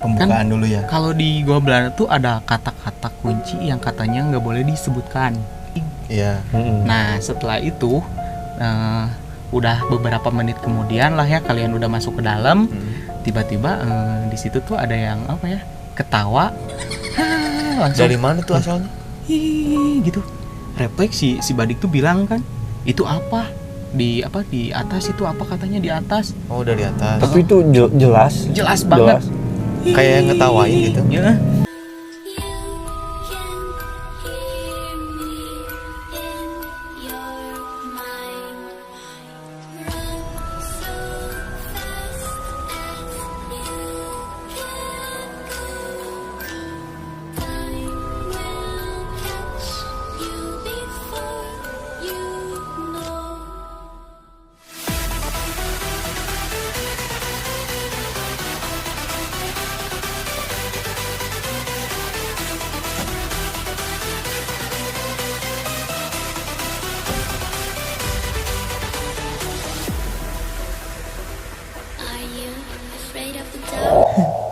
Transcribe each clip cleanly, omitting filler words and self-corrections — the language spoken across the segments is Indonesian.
Pembukaan dulu ya. Kalau di Gua Belanda tuh ada kata-kata kunci yang katanya nggak boleh disebutkan. Iya. Nah setelah itu udah beberapa menit kemudian lah ya, kalian udah masuk ke dalam. Tiba-tiba di situ tuh ada yang apa ya, ketawa. Langsung Dari mana tuh asalnya? gitu. Refleks si Badik tuh bilang kan, itu apa? Di atas itu apa katanya di atas. Oh, dari atas. Tapi itu Jelas banget. Kayak yang ngetawain gitu. Ya.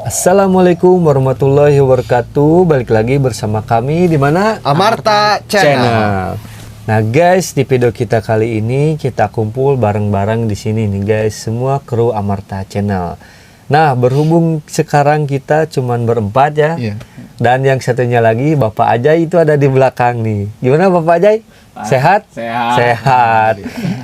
Assalamualaikum warahmatullahi wabarakatuh. Balik lagi bersama kami di mana? Amarta Channel. Nah guys, di video kita kali ini kita kumpul bareng-bareng di sini nih guys, semua kru Amarta Channel. Nah, berhubung sekarang kita cuman berempat ya. Iya. Dan yang satunya lagi Bapak Ajay itu ada di belakang nih. Gimana Bapak Ajay? Sehat? Sehat.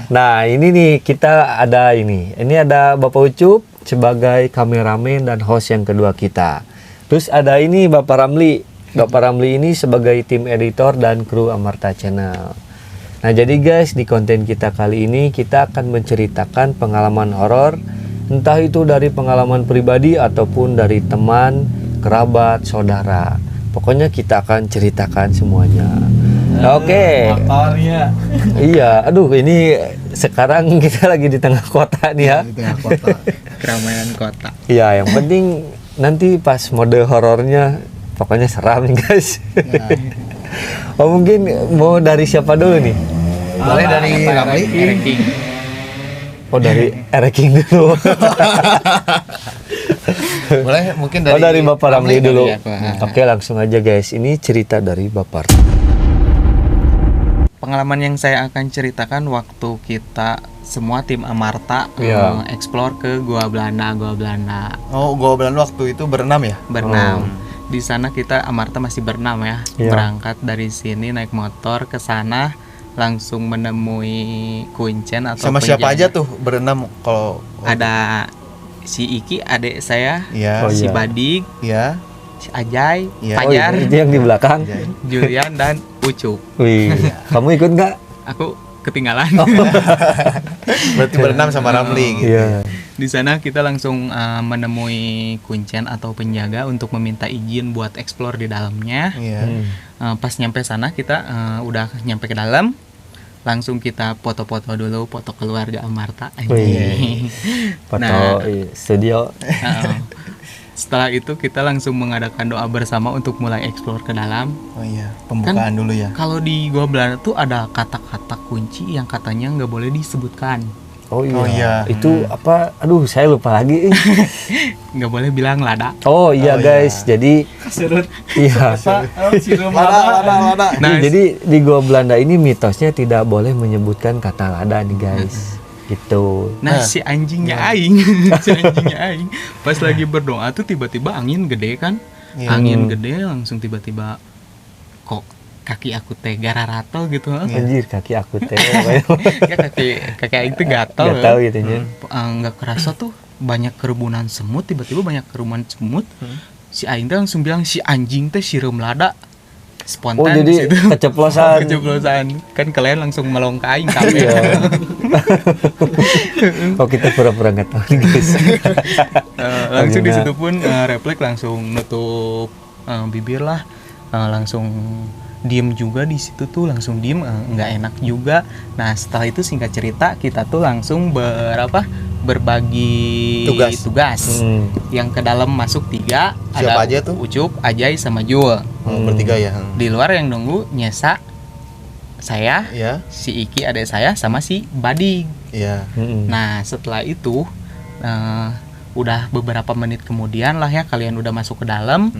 Nah, ini nih kita ada ini. Ini ada Bapak Ucup sebagai kameramen dan host yang kedua kita. Terus ada ini Bapak Ramli. Bapak Ramli ini sebagai tim editor dan kru Amarta Channel. Nah, jadi guys, di konten kita kali ini kita akan menceritakan pengalaman horor, entah itu dari pengalaman pribadi ataupun dari teman, kerabat, saudara. Pokoknya kita akan ceritakan semuanya. Oke. Motornya. Iya, aduh ini sekarang kita lagi di tengah kota nih ya. Di tengah kota. Keramaian kota. Iya, yang penting nanti pas mode horornya pokoknya seram nih guys. Ya. Oh, mungkin mau dari siapa dulu nih? Boleh dari Ramli. Ranking. Oh, dari Ereking dulu. Boleh mungkin Oh, dari Bapak Ramli dulu. dari aku. Oke, langsung aja guys. Ini cerita dari Bapak. Pengalaman yang saya akan ceritakan waktu kita semua tim Amarta Iya. explore ke Gua Belanda. Oh, Gua Belanda waktu itu berenam ya? Berenam. Di sana kita Amarta masih berenam ya. Iya. Berangkat dari sini naik motor ke sana, langsung menemui Kuncen atau Sama siapa penjaga. aja tuh berenam kalau Ada si Iki adik saya, Iya. Oh, si iya. Badik, Iya. si Ajay, Iya. Oh, Fajar, itu yang di belakang. Ajay. Julian dan Ucup. Wih, kamu ikut nggak? Aku ketinggalan. Berarti berenam sama Ramli gitu. Iya. Di sana kita langsung menemui Kuncen atau penjaga untuk meminta izin buat explore di dalamnya. Iya. Pas nyampe sana kita udah nyampe ke dalam, langsung kita foto-foto dulu, foto keluarga Amarta. Wih. Foto Nah. studio. Setelah itu kita langsung mengadakan doa bersama untuk mulai explore ke dalam. Oh iya, pembukaan dulu ya. Kalau di Gua Belanda tuh ada kata-kata kunci yang katanya nggak boleh disebutkan. Oh iya. Oh, iya. Itu apa? Aduh, saya lupa lagi. Nggak boleh bilang lada. Oh iya Oh, guys, iya. jadi Serut. iya. Lada. Nah, Jadi di Gua Belanda ini mitosnya tidak boleh menyebutkan kata lada nih guys. Gitu. Nah, si anjingnya aing, si anjingnya aing pas lagi berdoa tuh tiba-tiba angin gede kan. Iya. Angin gede langsung tiba-tiba kok kaki aku teh gararato gitu. Anjir, kaki aku teh. Ya kaki aing tuh gatel. Gak tahu gitu nya. Nggak kerasa tuh banyak kerubunan semut, tiba-tiba banyak kerubunan semut. Si aing tuh langsung bilang si anjing teh sireum lada. Spontan Oh, di jadi situ. keceplosan. Keceplosan. Kan kalian langsung melong ke aing kabeh. Iya. Oh, kita pura-pura nggak tahu nih guys. Langsung di Gimana? situ pun refleks langsung nutup bibir lah. Langsung diem juga di situ tuh, langsung diem, nggak enak juga. Nah, setelah itu singkat cerita kita tuh langsung berbagi tugas. Yang ke dalam masuk 3. Siapa Ada aja tuh? Ucup, Ajay sama Jul. Bertiga ya. Di luar yang nunggu Nyesa, saya, Iya. si Iki adik saya sama si Badik. Iya. Nah, setelah itu udah beberapa menit kemudian lah ya kalian udah masuk ke dalam,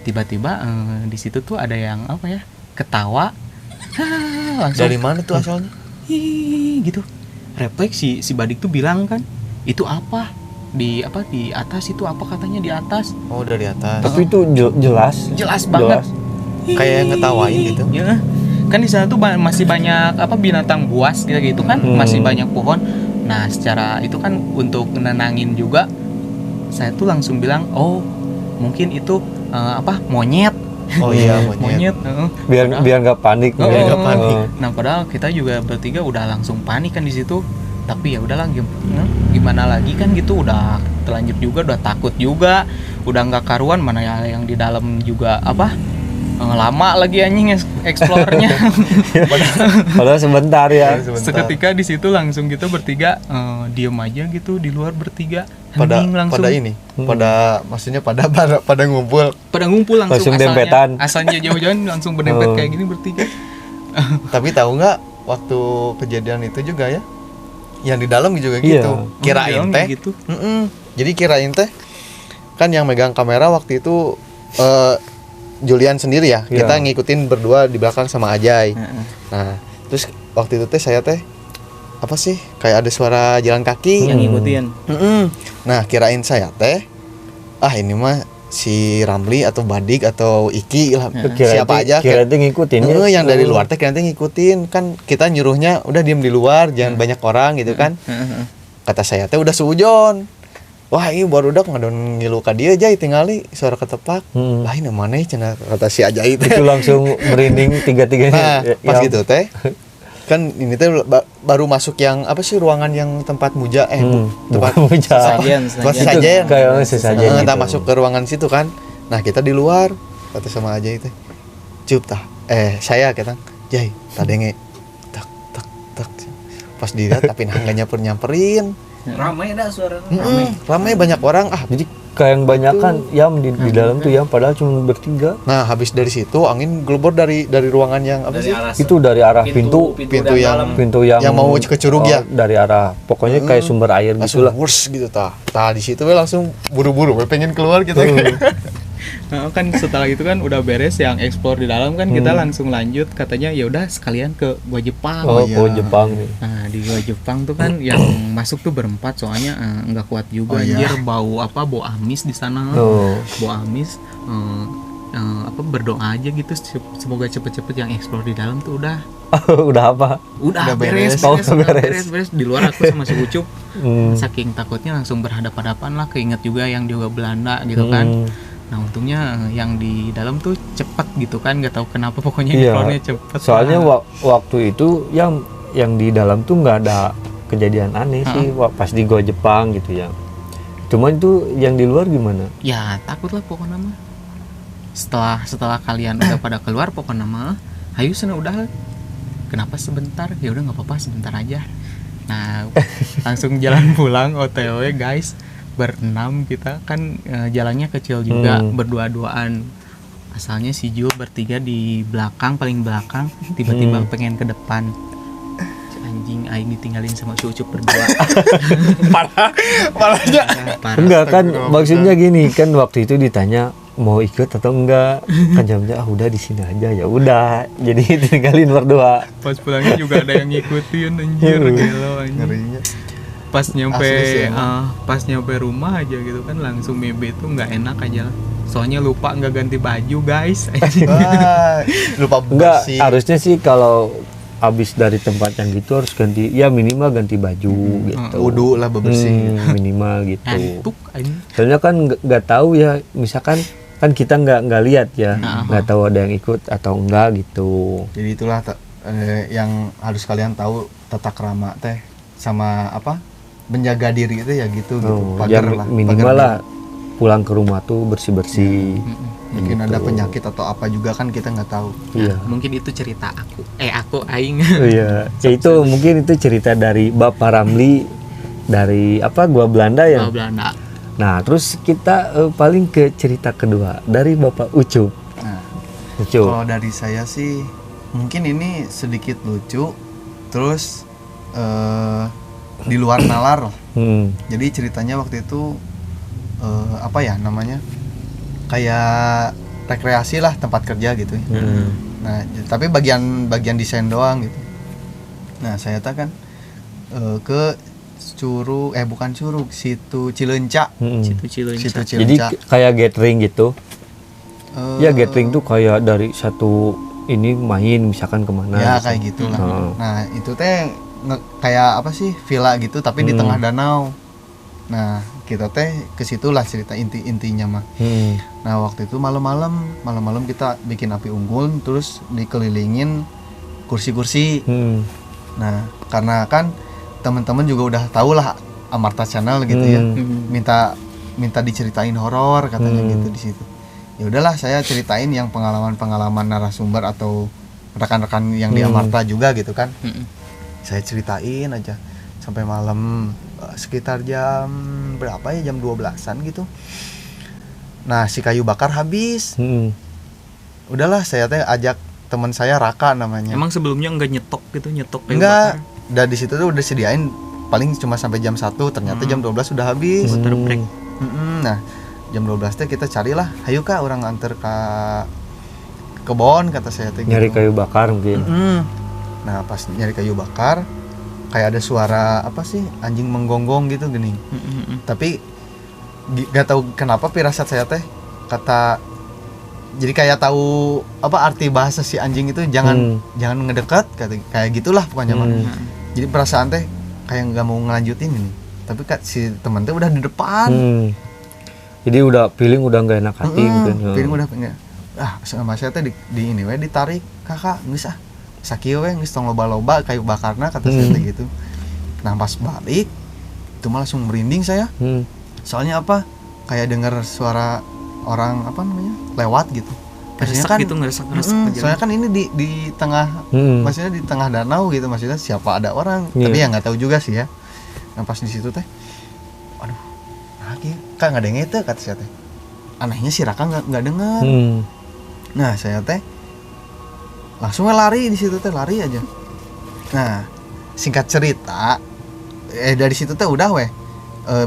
tiba-tiba di situ tuh ada yang apa ya, ketawa. Langsung Dari mana tuh asalnya? "Ih," gitu. Refleks si Badik tuh bilang kan, itu apa di atas itu apa katanya di atas. Oh, dari atas. Tapi itu Jelas banget. Kayak ngetawain gitu. Ya, kan di sana tuh masih banyak binatang buas gitu kan, masih banyak pohon. Nah, secara itu kan untuk nenangin juga, saya tuh langsung bilang, oh mungkin itu monyet. Oh iya, monyet. biar nggak panik. Biar nggak panik. Nah, padahal kita juga bertiga udah langsung panik kan di situ. Tapi ya udahlah, gimana lagi kan gitu, udah terlanjur juga, udah takut juga, udah nggak karuan, mana yang di dalam juga lama lagi anjing explore-nya. Padahal sebentar ya. Seketika di situ langsung kita bertiga diem aja gitu di luar bertiga, pada hening langsung. Maksudnya pada ngumpul. Pada ngumpul langsung dempetan. asalnya jauh-jauh langsung berdempet kayak gini bertiga. Tapi tahu nggak, waktu kejadian itu juga ya, yang di dalam juga Iya. gitu. Kirain teh gitu. Jadi kirain teh kan yang megang kamera waktu itu Julian sendiri ya. Iya. Kita ngikutin berdua di belakang sama Ajay. Nah, terus waktu itu teh saya teh apa sih, kayak ada suara jalan kaki Yang ngikutin. Nah, kirain saya teh ini mah si Ramli atau Badik atau Iki lah, siapa aja kira itu ngikutin ya. yang dari luar teh kira ngikutin, kan kita nyuruhnya udah diem di luar, jangan banyak orang gitu kan. Kata saya teh udah sujon, wah ini baru udah ngadon ngilu ka dia aja tingali suara ketepak. Lah ini mana cenah, kata si Ajay teh. Itu langsung merinding tiga-tiganya. Nah, pas gitu teh kan ini teh baru masuk yang apa sih, ruangan yang tempat muja tempat muja. tempat sajen. Kayak sesajen Kita gitu. masuk ke ruangan situ kan. Nah, kita di luar, kata sama Ajay teh. Cup tah. Saya kata, "Jay, tadenge." Tak tak tak. Pas dilihat tapi nah enggak nyamperin. Ramai dah suara. Ramai banyak orang. Jadi kayak yang banyak kan yam di dalam tuh, yang padahal cuma bertiga. Nah, habis dari situ angin gelebor dari ruangan yang apa sih? Itu dari arah pintu yang mau ke curug ya. Dari arah pokoknya kayak sumber air Langsung gitulah. wurs gitu tah. Tah di situ we langsung buru-buru we pengen keluar gitu. Nah, kan setelah itu kan udah beres yang explore di dalam kan, kita langsung lanjut, katanya ya udah sekalian ke Gua Jepang. Gua Jepang nih. Nah, di Gua Jepang tuh kan yang masuk tuh berempat, soalnya nggak kuat juga anjir, bau amis di sana. Bau amis. Berdoa aja gitu semoga cepet-cepet yang explore di dalam tuh udah apa? Udah beres. Di luar aku sama si Ucup saking takutnya langsung berhadapan-hadapan lah, keinget juga yang di Belanda gitu kan. Nah, untungnya yang di dalam tuh cepet gitu kan, nggak tahu kenapa pokoknya explore-nya cepet. Soalnya waktu itu yang di dalam tuh nggak ada kejadian aneh sih pas di Gua Jepang gitu ya. Cuman tuh yang di luar gimana? Ya takut lah pokoknya mah. Setelah kalian udah pada keluar pokoknya mah, hayu sana udah. Kenapa sebentar? Ya udah nggak apa-apa, sebentar aja. Nah, langsung jalan pulang OTW guys. Berenam kita kan, jalannya kecil juga, berdua-duaan. Asalnya si Jul bertiga di belakang, paling belakang, tiba-tiba pengen ke depan. Si anjing aing ditinggalin sama si Ucup berdua. Parahnya. Parah. Enggak kan, maksudnya gini kan, waktu itu ditanya mau ikut atau enggak, kan jamnya udah di sini aja, ya udah, jadi tinggalin berdua. Pas pulangnya juga ada yang ngikutin anjir, gelo anjing. Ngerinya. Pas nyampe Asli sih, pas nyampe rumah aja gitu kan, langsung mebe tuh nggak enak aja, soalnya lupa nggak ganti baju guys. Lupa Enggak, bersih. harusnya sih kalau habis dari tempat yang gitu harus ganti, ya minimal ganti baju gitu. Wudu lah bebersih. Minimal gitu. Ngantuk anjing. Soalnya kan nggak tahu ya, misalkan kan kita nggak lihat ya, nggak tahu ada yang ikut atau enggak gitu. Jadi itulah yang harus kalian tahu, tata krama teh sama menjaga diri itu ya gitu. Ya minimal lah pulang ke rumah tuh bersih-bersih. Mungkin ada penyakit atau apa juga kan kita nggak tahu. Iya. Mungkin itu cerita aku aing. Iya. Ya itu mungkin itu cerita dari Bapak Ramli dari Gua Belanda ya. Gua Belanda. Nah, terus kita paling ke cerita kedua dari Bapak Ucup. Nah, Ucup. kalau dari saya sih mungkin ini sedikit lucu, terus di luar nalar. Jadi ceritanya waktu itu apa ya namanya, kayak rekreasi lah, tempat kerja gitu. Nah tapi bagian desain doang gitu. Nah saya kan ke bukan Curug, situ Cileunca. Situ Cileunca. Jadi kayak gathering gitu. Ya gathering tuh kayak dari satu ini main misalkan kemana ya gitu. kayak gitulah. Nah itu teh kayak apa sih, villa gitu tapi di tengah danau. Nah kita teh ke situlah cerita intinya mah. Nah waktu itu malam-malam kita bikin api unggun, terus dikelilingin kursi-kursi. Nah karena kan teman-teman juga udah tahu lah Amarta Channel gitu ya, minta diceritain horor katanya gitu di situ. Ya udahlah saya ceritain yang pengalaman narasumber atau rekan-rekan yang di Amarta juga gitu kan. Saya ceritain aja sampai malam, sekitar jam berapa ya, jam 12-an gitu. Nah si kayu bakar habis. Udahlah saya teh ajak teman saya Raka namanya. Emang sebelumnya enggak nyetok kayu enggak, bakar? dan di situ tuh udah sediain paling cuma sampai jam 1, ternyata jam 12 sudah habis. Water break. Nah jam 12 teh kita carilah, ayo kak orang antar ke kebon kata saya teh nyari gitu. kayu bakar mungkin. Nah pas nyari kayu bakar kayak ada suara apa sih, anjing menggonggong gitu gini. Tapi gak tahu kenapa pirasat saya teh kata, jadi kayak tahu apa arti bahasa si anjing itu, jangan ngedekat kayak gitulah pokoknya mah. Jadi perasaan teh kayak nggak mau ngelanjutin ini, tapi si teman teh udah di depan. Jadi udah feeling udah nggak enak hati mungkin. Feeling udah pengen, sama saya teh di ini we ditarik, kakak geus sakieu we geus tong loba-loba kayu bakarna kata saya teh gitu. Nah pas balik itu mah langsung merinding saya. Soalnya apa, kayak dengar suara orang apa namanya lewat gitu. Maksudnya kan gitu, ngeresak soalnya kan ini di tengah, maksudnya di tengah danau gitu, maksudnya siapa ada orang, tapi ya nggak tahu juga sih ya. Nah pas di situ teh, aduh, kak nggak dengar itu kata saya teh. Anehnya si Raka nggak dengar. Nah saya teh langsung lari di situ teh, lari aja. Nah singkat cerita, dari situ teh udah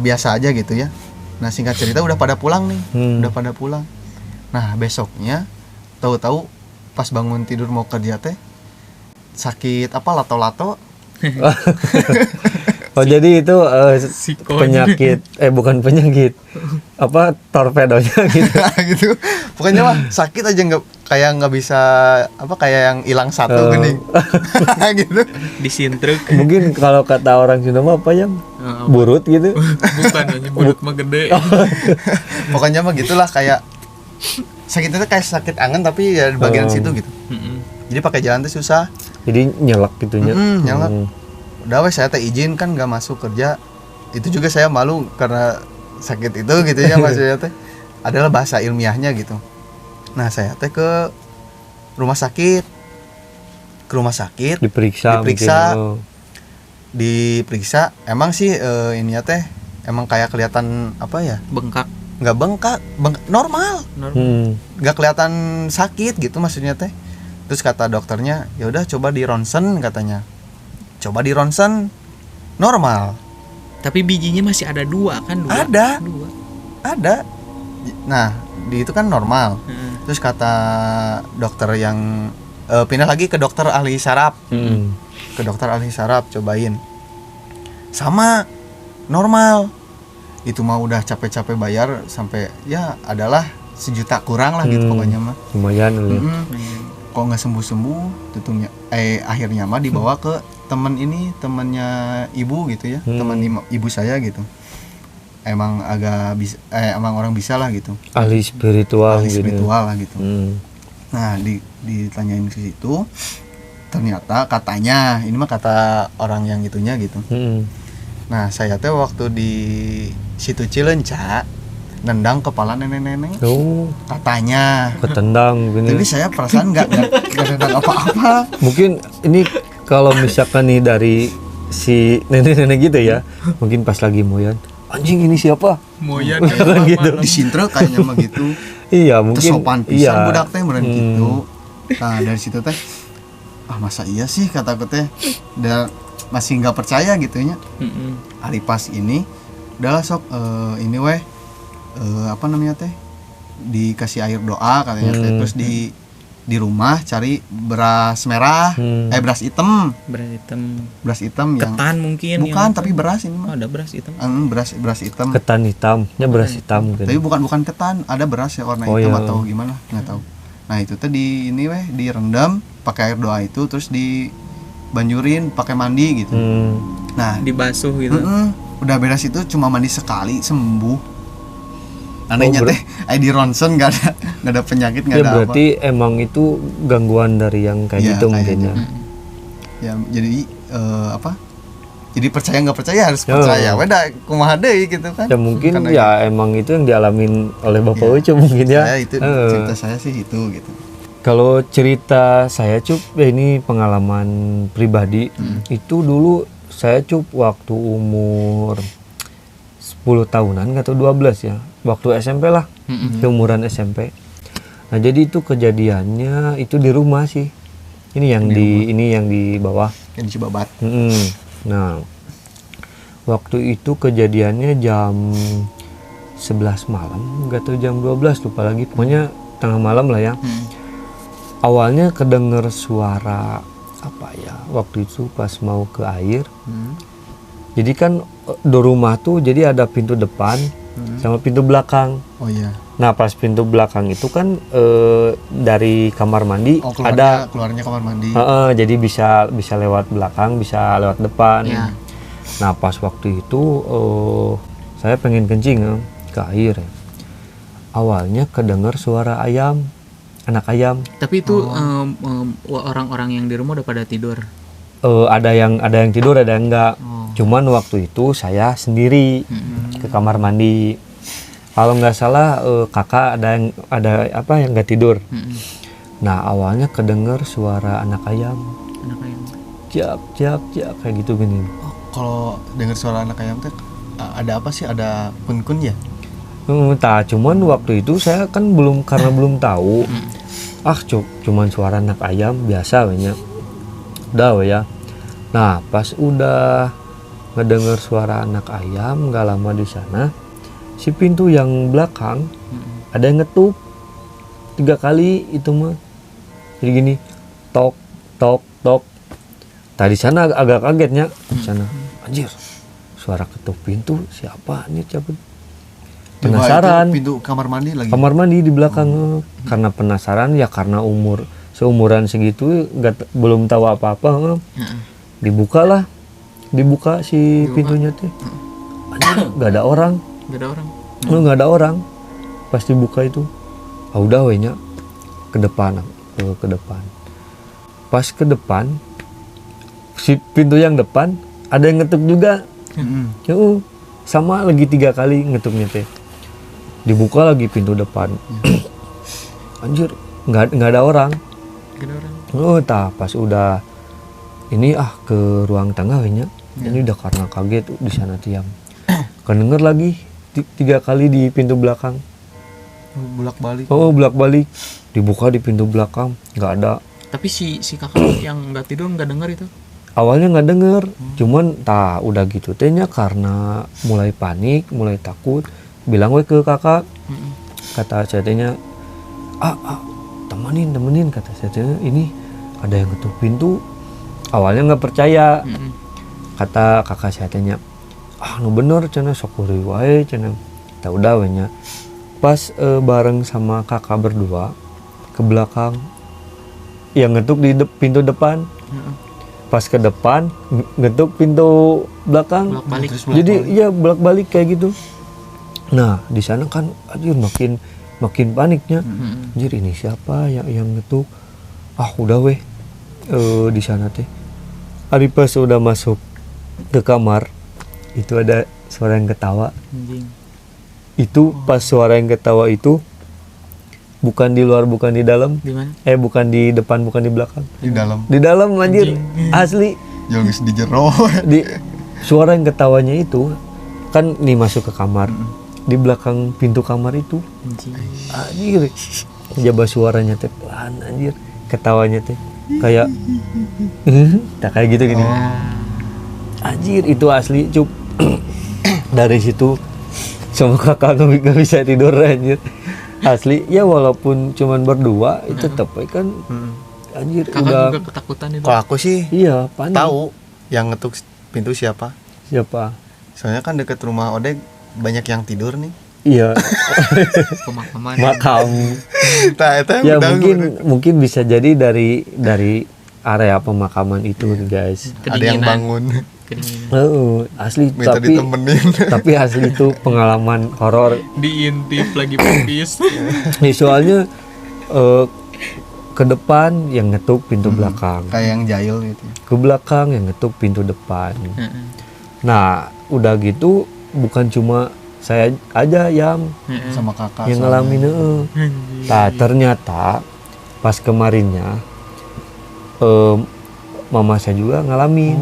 biasa aja gitu ya. Nah singkat cerita udah pada pulang nih, udah pada pulang. Nah besoknya tahu-tahu pas bangun tidur mau kerja teh sakit apa lato-lato. Oh jadi itu penyakit, bukan penyakit, apa torpedonya gitu. Gitu. Pokoknya mah sakit aja, nggak bisa apa, kayak yang hilang satu gini. Gitu. Disintruk. Mungkin kalau kata orang Sunda mah apa yang burut gitu. Bukan, burut mah gede. Pokoknya mah gitulah, kayak sakitnya kayak sakit angan tapi ya di bagian situ gitu. Jadi pakai jalan tuh susah. Jadi nyelak gitunya. Nyelak. Udah saya teh izin kan nggak masuk kerja. Itu juga saya malu karena sakit itu gitu ya, maksudnya teh adalah bahasa ilmiahnya gitu. Nah saya teh ke rumah sakit, diperiksa. Diperiksa emang sih ini ya teh emang kayak kelihatan apa ya, bengkak. Nggak bengkak, normal. Nggak kelihatan sakit gitu maksudnya teh. Terus kata dokternya, ya udah coba di ronsen katanya. Coba di ronsen, normal. Tapi bijinya masih ada 2 kan? Ada. Nah di itu kan normal. Terus kata dokter yang pindah lagi ke dokter ahli saraf. Ke dokter ahli saraf cobain, sama normal. Itu mah udah capek-capek bayar sampai ya adalah 1 juta kurang lah gitu pokoknya mah. Lumayan ya. Kok nggak sembuh tutungnya, akhirnya mah dibawa ke temannya ibu gitu ya, teman ibu saya gitu. Emang agak bisa, emang orang bisa lah gitu. Ahli spiritual lah gitu. Nah ditanyain ke situ, ternyata katanya ini mah kata orang yang itunya gitu. Nah saya teh waktu di situ Cileunca nendang kepala nenek-nenek. Katanya ketendang gini. Tapi saya perasaan nggak nendang apa-apa. Mungkin ini kalau misalkan nih dari si nenek-nenek gitu ya, mungkin pas lagi moyan, anjing ini siapa? Moyan kan gitu. Disintre kayaknya mah gitu. Iya mungkin. Tersopan pisan budak teh meureun gitu. Nah dari situ teh, masa iya sih kata aku teh, dan masih nggak percaya gitunya. Hari pas ini udahlah sok ini apa namanya teh, dikasih air doa katanya teh. Terus di rumah cari beras merah, beras hitam yang ketan mungkin bukan yang tapi beras ini mah. ada beras hitam. Beras hitam. Ketan hitamnya beras hitam mungkin. Tapi bukan ketan, ada beras ya warna hitam atau gimana nggak tahu. Nah itu tuh direndam pakai air doa itu, terus dibanjurin pakai mandi gitu. Nah Dibasuh gitu. udah beres itu cuma mandi sekali sembuh. Anehnya teh di ronsen nggak ada penyakit, nggak ada berarti emang itu gangguan dari yang kayak gitu mungkin ya. Ya jadi apa? Jadi percaya nggak percaya harus percaya. Weda kumaha deui gitu kan. Ya mungkin karena ya emang itu yang dialamin oleh Bapak Ucup mungkin ya. Saya itu cerita saya sih itu gitu. Kalau cerita saya Cup, ini pengalaman pribadi. Itu dulu saya Cup waktu umur 10 tahunan atau 12 ya. Waktu SMP lah. Umuran SMP. Nah, jadi itu kejadiannya itu di rumah sih. Ini yang di bawah. Yang di Cibabat. Nah, waktu itu kejadiannya jam 11 malam, nggak tahu jam 12, lupa lagi. Pokoknya tengah malam lah ya. Awalnya kedenger suara apa ya? Waktu itu pas mau ke air. Jadi kan di rumah tuh jadi ada pintu depan sama pintu belakang. Oh iya. Nah, pas pintu belakang itu kan dari kamar mandi keluarnya kamar mandi. Jadi bisa lewat belakang, bisa lewat depan. Ya. Nah, pas waktu itu saya pengen kencing ke air. Awalnya kedengar suara ayam, anak ayam. Tapi itu orang-orang yang di rumah udah pada tidur. Ada yang tidur, ada yang enggak. Cuman waktu itu saya sendiri ke kamar mandi. Kalau nggak salah kakak ada yang nggak tidur. Nah, awalnya kedenger suara anak ayam. Jak kayak gitu gini. Oh, kalau dengar suara anak ayam teh ada apa sih? Ada kun-kun ya? Cuman waktu itu saya kan belum tahu. Cuman suara anak ayam biasa banyak. Udah ya. Nah, pas udah ngedenger suara anak ayam, nggak lama di sana si pintu yang belakang ada yang ngetuk 3 kali itu mah. Jadi gini, tok tok tok. Tadi sana agak kagetnya di sana. Anjir, suara ketuk pintu siapa nih cabut. Penasaran. Pintu kamar mandi lagi. Kamar mandi di belakang. Karena penasaran ya, karena seumuran segitu belum tahu apa-apa. Dibuka si pintunya teh. Nggak ada orang. Nggak ada orang. Pas dibuka itu, udah wehnya ke depan. Pas ke depan, si pintu yang depan ada yang ngetuk juga. Sama lagi 3 kali ngetuknya teh. Dibuka lagi pintu depan. Anjir, nggak ada orang. Pas udah ini ke ruang tengah wehnya. Ini udah karena kaget di sana tiam. Kedenger lagi 3 kali di pintu belakang. Bolak-balik. Dibuka di pintu belakang, nggak ada. Tapi si kakak yang nggak tidur nggak denger itu? Awalnya nggak denger, cuman udah gitu tehnya karena mulai panik, mulai takut. Bilang we ke kakak, kata saya tehnya, temenin kata saya tehnya, ini ada yang ketuk pintu. Awalnya nggak percaya. Kata kakak saya tanya, bener cenah sok heureuy wae cenah. Udah we nya. Pas bareng sama kakak berdua ke belakang, yang ngetuk di pintu depan. Pas ke depan ngetuk pintu belakang. Jadi iya bolak-balik kayak gitu. Nah, di sana kan anjir makin paniknya. Anjir, ini siapa yang ngetuk? Udah weh. Di sana teh. Hari pas udah masuk ke kamar, itu ada suara yang ketawa. Itu pas suara yang ketawa itu bukan di luar, bukan di dalam. Di mana? Bukan di depan, bukan di belakang. Di dalam anjir. Asli. Jangan di jero. Suara yang ketawanya itu kan nih masuk ke kamar. Di belakang pintu kamar itu. Anjir. Jaba suaranya teh pelan anjir. Ketawanya teh kayak tak kayak gitu gini. Anjir, itu asli Cup. Dari situ sama kakak nggak bisa tidur anjir. Asli ya walaupun cuman berdua itu tetep kan anjir Kakak udah juga ketakutan itu. Kalau aku sih iya panik. tahu yang ngetuk pintu siapa. Siapa? Soalnya kan deket rumah Odeg banyak yang tidur nih. Iya. Pemakaman. Makam. Nah, itu Ya mungkin bisa jadi dari area pemakaman itu guys. ada yang bangun Kedinginan. Asli minta tapi ditemenin. tapi asli itu pengalaman horor. Diintip lagi pipis. Nih soalnya ke depan yang ngetuk pintu belakang, Kayak yang jahil gitu. ke belakang yang ngetuk pintu depan. Heeh. Nah udah gitu bukan cuma saya aja yang Sama kakak. yang soalnya. ngalamin. Nah ternyata pas kemarinnya mama saya juga ngalamin.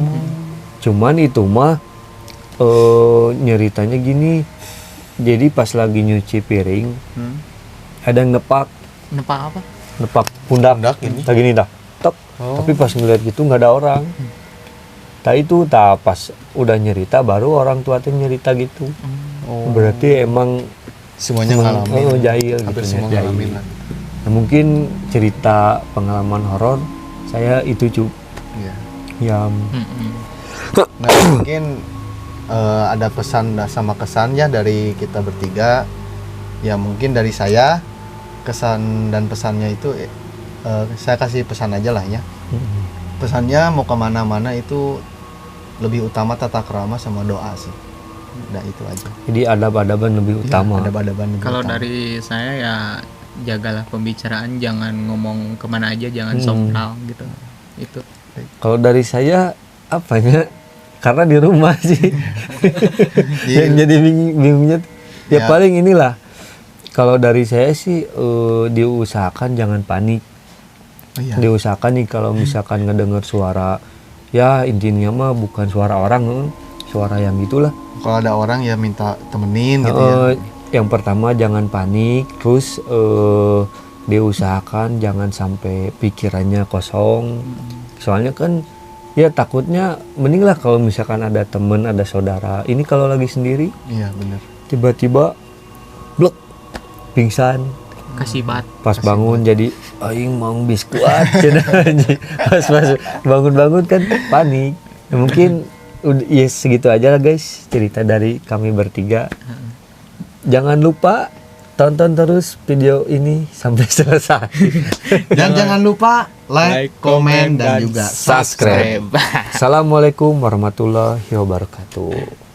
Cuman itu mah nyeritanya gini. Jadi pas lagi nyuci piring ada yang nepak Nempak apa? pundak ini. lagi nih dah. Tek. Tapi pas ngeliat gitu nggak ada orang. Pas udah nyerita baru orang tua tuh nyerita gitu. Berarti emang Semuanya ngalamin. jahil Hampir gitu semua jahil. ngalamin lah. Nah, mungkin cerita pengalaman horor saya itu Iya. yang Nah, mungkin ada pesan sama kesan ya dari kita bertiga. Ya mungkin dari saya kesan dan pesannya itu saya kasih pesan aja lah ya. Pesannya mau kemana-mana itu lebih utama tata krama sama doa sih. Udah itu aja. jadi adab-adaban lebih utama. Ada adaban lebih Kalau utama. dari saya ya jagalah pembicaraan, jangan ngomong kemana aja, jangan sompral gitu. Itu. Kalau dari saya apanya karena di rumah sih yang jadi bingungnya ya paling inilah kalau dari saya sih diusahakan jangan panik. Iya. Diusahakan nih kalau misalkan ngedengar suara ya intinya mah bukan suara orang suara yang gitulah. Kalau ada orang ya minta temenin gitu ya. Yang pertama jangan panik, terus diusahakan jangan sampai pikirannya kosong. Soalnya kan ya takutnya mending lah kalau misalkan ada temen, ada saudara. Ini kalau lagi sendiri Iya benar. tiba-tiba blok pingsan. Kasih bat. Pas bangun jadi aing mau bis kuat cenah anjing. Pas bangun-bangun kan panik. Ya, mungkin ya segitu aja lah guys cerita dari kami bertiga. Jangan lupa tonton terus video ini sampai selesai. Dan jangan lupa like, komen, dan juga subscribe. Assalamualaikum warahmatullahi wabarakatuh.